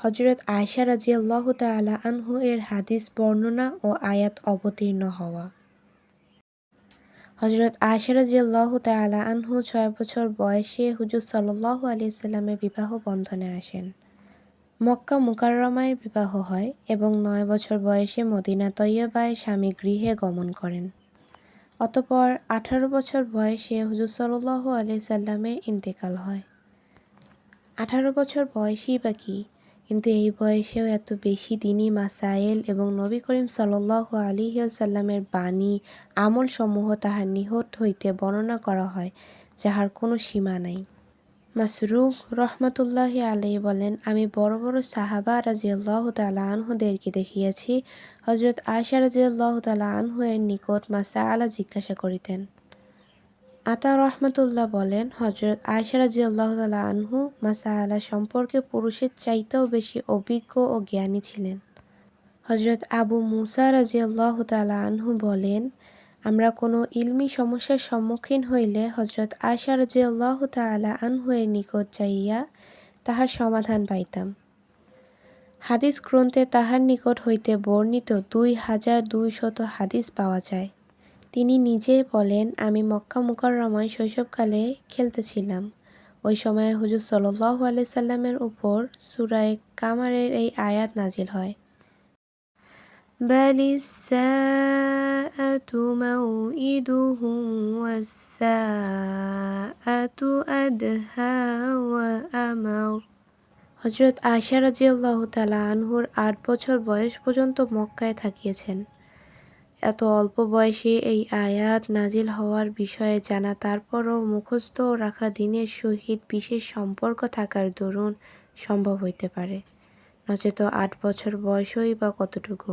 হযরত আয়েশা রাদিয়াল্লাহু তাআলা আনহু এর হাদিস বর্ণনা ও আয়াত অবতীর্ণ হওয়া। হযরত আয়েশা রাদিয়াল্লাহু তাআলা আনহু ৬ বছর বয়সে হুজুর সাল্লাল্লাহু আলাইহি সাল্লামের বিবাহ বন্ধনে আসেন। মক্কা মুকাররমায় বিবাহ হয় এবং ৯ বছর বয়সে মদিনা তৈয়বায় স্বামী গৃহে গমন করেন। অতঃপর ১৮ বছর বয়সে হুজুর সাল্লাল্লাহু আলাইহি সাল্লামের ইন্তেকাল হয়। ১৮ বছর বয়সই বা কি, কিন্তু এই বয়সেও এত বেশি দ্বীনি মাসায়েল এবং নবী করিম সাল্লাল্লাহু আলাইহি ওয়াসাল্লামের বাণী আমলসমূহ তাহার নিকট হইতে বর্ণনা করা হয়, যাহার কোনো সীমা নাই। মাসরুক রহমাতুল্লাহি আলাইহি বলেন, আমি বড় বড় সাহাবা রাদিয়াল্লাহু তাআলা আনহুদেরকে দেখিয়াছি হযরত আয়েশা রাদিয়াল্লাহু তাআলা আনহু এর নিকট মাসআলা জিজ্ঞাসা করিতেন। আতা রহমাতুল্লাহ বলেন, হযরত আয়েশা রাদিয়াল্লাহু তাআলা আনহু মাসআলা সম্পর্কে পুরুষের চাইতেও বেশি অভিজ্ঞ ও জ্ঞানী ছিলেন। হযরত আবু মুসা রাদিয়াল্লাহু তাআলা আনহু বলেন, আমরা কোনো ইলমি সমস্যার সম্মুখীন হইলে হযরত আয়েশা রাদিয়াল্লাহু তাআলা আনহু এর নিকট যাইয়া তাহার সমাধান পাইতাম। হাদিস গ্রন্থে তাহার নিকট হইতে বর্ণিত ২,২০০ হাদিস পাওয়া যায়। তিনি নিজে বলেন, আমি মক্কা মুকাররমায় শৈশবকালে খেলতেছিলাম। ওই সময়ে হুজুর সাল্লাল্লাহু আলাইহি সাল্লামের উপর সূরা কামারের এই আয়াত নাজিল হয়। বালিস সাআতু মাউইদুহুম ওয়াস-সাআতু আদহা ওয়া আমার। হযরত আয়েশা রাদিয়াল্লাহু তাআলা আনহুর ৮ বছর বয়স পর্যন্ত মক্কায় থাকিয়েছেন। এত অল্প বয়সে এই আয়াত নাজিল হওয়ার বিষয়ে জানা, তারপরও মুখস্থ রাখা দ্বীনের সহিত বিশেষ সম্পর্ক থাকার দরুন সম্ভব হইতে পারে, নচেত ৮ বছর বয়সই বা কতটুকু।